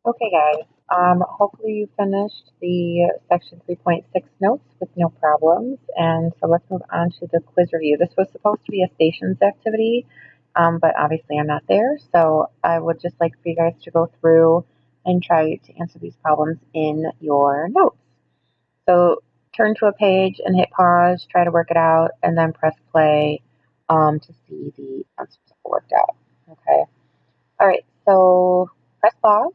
Okay, guys. Hopefully you finished the section 3.6 notes with no problems. And so let's move on to the quiz review. This was supposed to be a stations activity, but obviously I'm not there. So I would just like for you guys to go through and try to answer these problems in your notes. So turn to a page and hit pause, try to work it out, and then press play to see the answers worked out. Okay. All right. So press pause.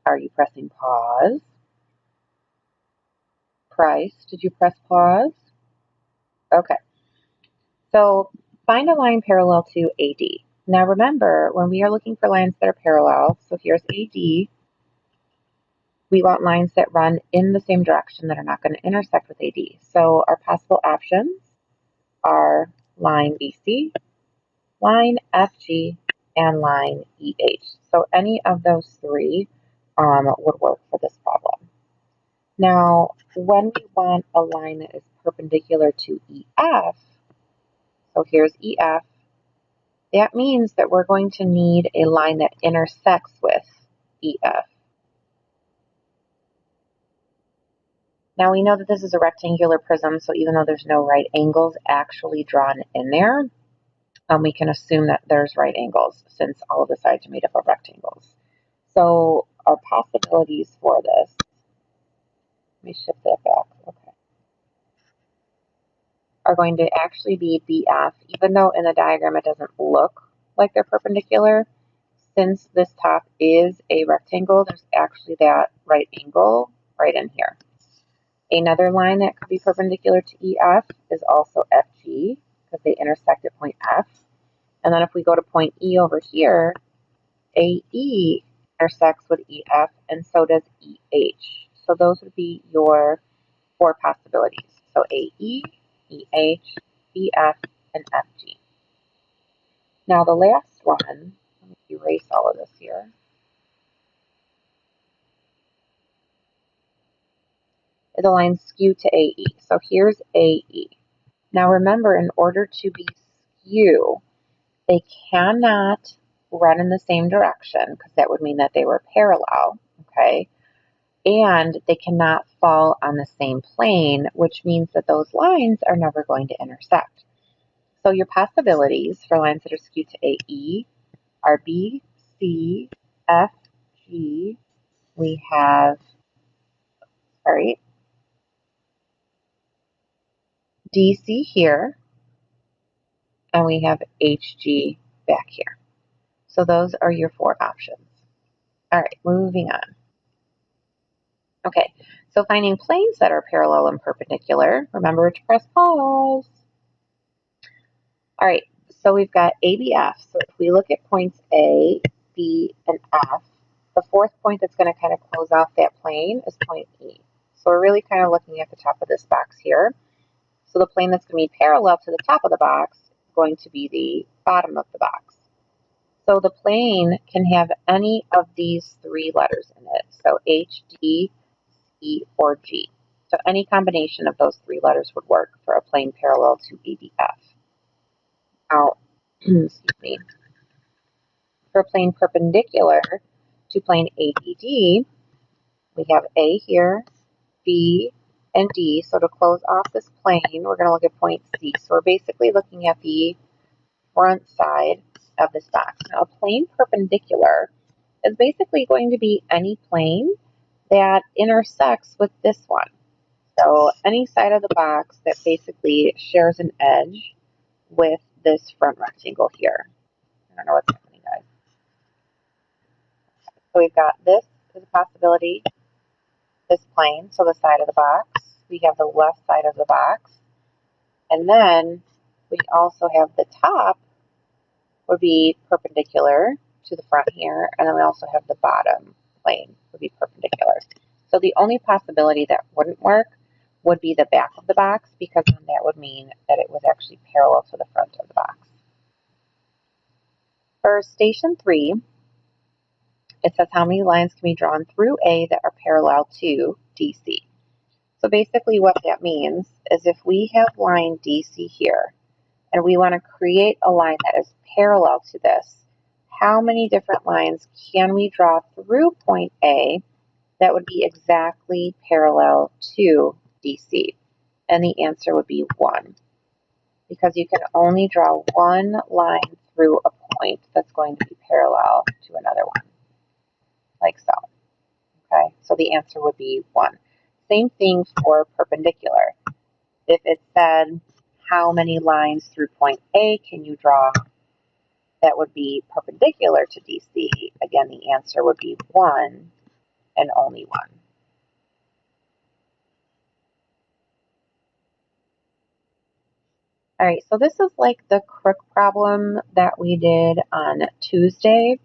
Are you pressing pause? Price, did you press pause? Okay. So find a line parallel to AD. Now remember, when we are looking for lines that are parallel, so here's AD, we want lines that run in the same direction that are not going to intersect with AD. So our possible options are line BC, line FG, and line EH. So any of those three would work for this problem. Now, when we want a line that is perpendicular to EF, so here's EF, that means that we're going to need a line that intersects with EF. Now we know that this is a rectangular prism, so even though there's no right angles actually drawn in there, we can assume that there's right angles since all of the sides are made up of rectangles. So our possibilities for this, let me shift that back, okay, are going to actually be BF, even though in the diagram it doesn't look like they're perpendicular. Since this top is a rectangle, there's actually that right angle right in here. Another line that could be perpendicular to EF is also FG, because they intersect at point F. And then if we go to point E over here, AE intersects with EF, and so does EH. So those would be your four possibilities. So AE, EH, EF, and FG. Now the last one, let me erase all of this here. The line skew to AE. So here's AE. Now remember, in order to be skew, they cannot run in the same direction because that would mean that they were parallel, okay? And they cannot fall on the same plane, which means that those lines are never going to intersect. So your possibilities for lines that are skewed to AE are B, C, F, G. We have, sorry, DC here, and we have HG back here. So those are your four options. All right, moving on. Okay, so finding planes that are parallel and perpendicular, remember to press pause. All right, so we've got ABF. So if we look at points A, B, and F, the fourth point that's going to kind of close off that plane is point E. So we're really kind of looking at the top of this box here. So the plane that's going to be parallel to the top of the box is going to be the bottom of the box. So the plane can have any of these three letters in it. So H, D, E, or G. So any combination of those three letters would work for a plane parallel to ABF. Now, excuse me, for a plane perpendicular to plane ABD, we have A here, B, and D. So to close off this plane, we're going to look at point C. So we're basically looking at the front side of this box. Now, a plane perpendicular is basically going to be any plane that intersects with this one. So any side of the box that basically shares an edge with this front rectangle here. I don't know what's happening, guys. So we've got this as a possibility, this plane, so the side of the box. We have the left side of the box. And then we also have the top would be perpendicular to the front here. And then we also have the bottom plane would be perpendicular. So the only possibility that wouldn't work would be the back of the box, because then that would mean that it was actually parallel to the front of the box. For station 3, it says how many lines can be drawn through A that are parallel to DC. So basically what that means is if we have line DC here and we want to create a line that is parallel to this, how many different lines can we draw through point A that would be exactly parallel to DC? And the answer would be 1, because you can only draw one line through a point that's going to be parallel to another one, like so. Okay, so the answer would be 1. Same thing for perpendicular. If it said, how many lines through point A can you draw that would be perpendicular to DC? Again, the answer would be 1 and only 1. All right, so this is like the crook problem that we did on Tuesday.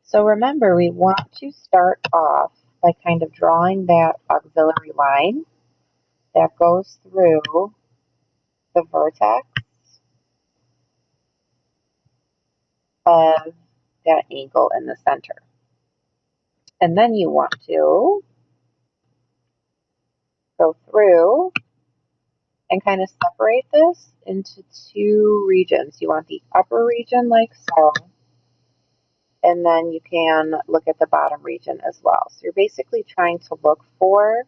So remember, we want to start off by kind of drawing that auxiliary line that goes through the vertex of that angle in the center. And then you want to go through and kind of separate this into two regions. You want the upper region like so, and then you can look at the bottom region as well. So you're basically trying to look for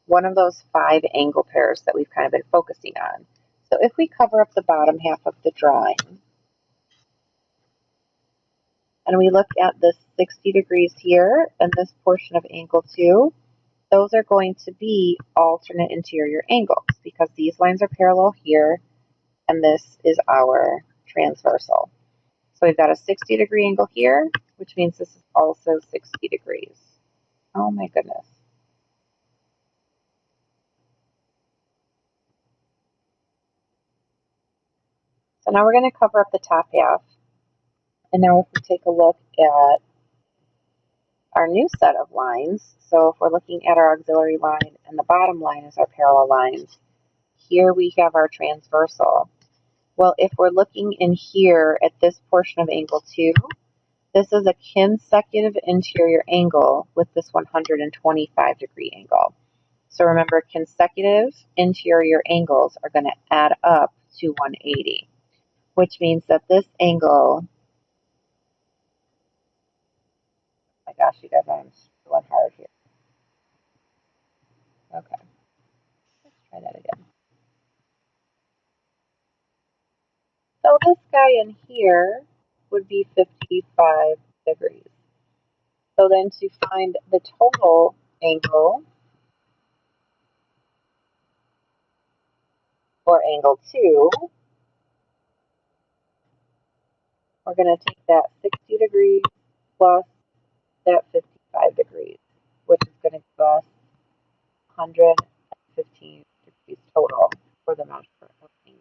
one of those 5 angle pairs that we've kind of been focusing on. So if we cover up the bottom half of the drawing and we look at this 60 degrees here and this portion of angle 2, those are going to be alternate interior angles because these lines are parallel here and this is our transversal. So we've got a 60 degree angle here, which means this is also 60 degrees. Oh my goodness. So now we're going to cover up the top half. And now if we take a look at our new set of lines, so if we're looking at our auxiliary line and the bottom line is our parallel lines, here we have our transversal. Well, if we're looking in here at this portion of angle 2, this is a consecutive interior angle with this 125 degree angle. So remember, consecutive interior angles are going to add up to 180, which means that this angle, oh my gosh, you guys, I'm struggling hard here. Okay, let's try that again. So this guy in here would be 55 degrees. So then to find the total angle, or angle 2, we're going to take that 60 degrees plus that 55 degrees, which is going to give us 115 degrees total for the measure of angle 2.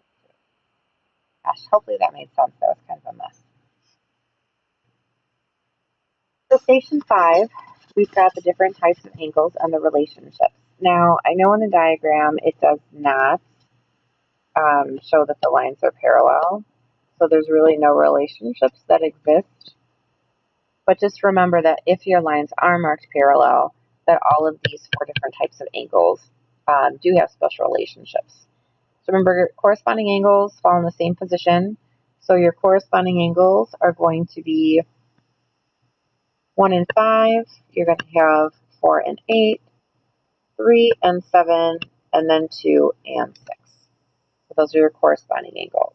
Gosh, hopefully that made sense. That was kind of a mess. So station 5, we've got the different types of angles and the relationships. Now, I know in the diagram it does not show that the lines are parallel, so there's really no relationships that exist. But just remember that if your lines are marked parallel, that all of these 4 different types of angles do have special relationships. So remember, corresponding angles fall in the same position. So your corresponding angles are going to be 1 and 5. You're going to have 4 and 8, 3 and 7, and then 2 and 6. So those are your corresponding angles.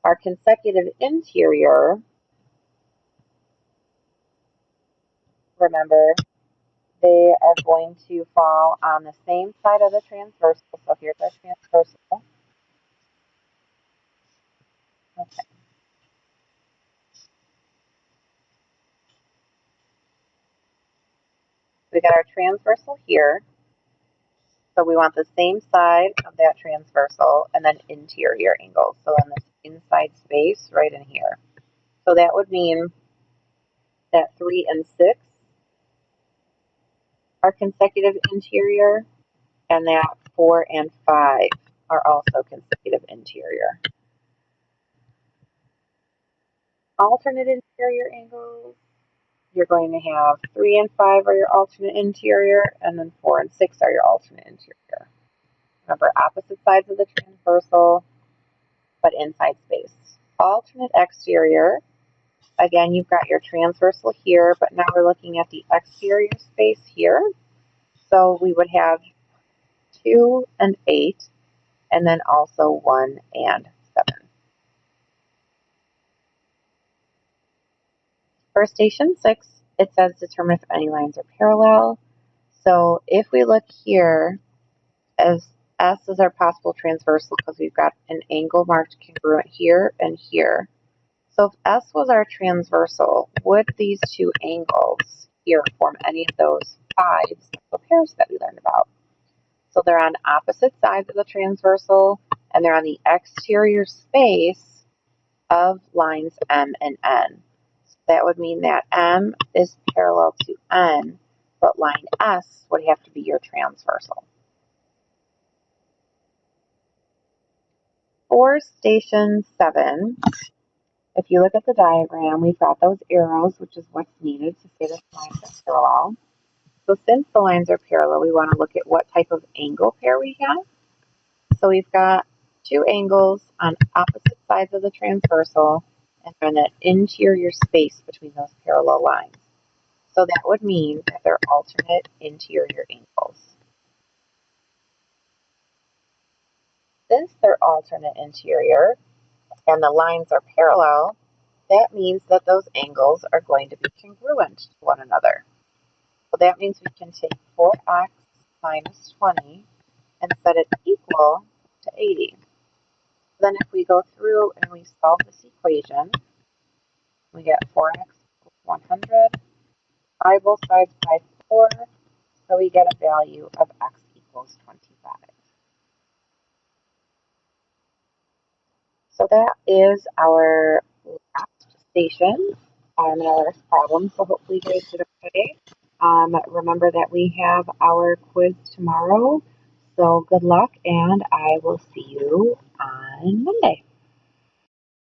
Our consecutive interior, remember, they are going to fall on the same side of the transversal. So here's our transversal. Okay. We got our transversal here. So we want the same side of that transversal and then interior angles. So in this inside space right in here. So that would mean that 3 and 6 are consecutive interior, and that 4 and 5 are also consecutive interior. Alternate interior angles, you're going to have 3 and 5 are your alternate interior, and then 4 and 6 are your alternate interior. Remember, opposite sides of the transversal, but inside space. alternate exterior. Again, you've got your transversal here, but now we're looking at the exterior space here. So we would have 2 and 8, and then also 1 and 7. For station 6, it says determine if any lines are parallel. So if we look here, as S is our possible transversal because we've got an angle marked congruent here and here. So if S was our transversal, would these two angles here form any of those 5s, the pairs that we learned about? So they're on opposite sides of the transversal, and they're on the exterior space of lines M and N. So that would mean that M is parallel to N, but line S would have to be your transversal. For station 7, if you look at the diagram, we've got those arrows, which is what's needed to say that the lines are parallel. So since the lines are parallel, we want to look at what type of angle pair we have. So we've got 2 angles on opposite sides of the transversal, and then an interior space between those parallel lines. So that would mean that they're alternate interior angles. Since they're alternate interior and the lines are parallel, that means that those angles are going to be congruent to one another. So that means we can take 4x minus 20 and set it equal to 80. Then if we go through and we solve this equation, we get 4x equals 100. I both sides by 4, so we get a value of x equals 25. So that is our last station and our last problem. So hopefully you guys did okay. Remember that we have our quiz tomorrow. So good luck, and I will see you on Monday.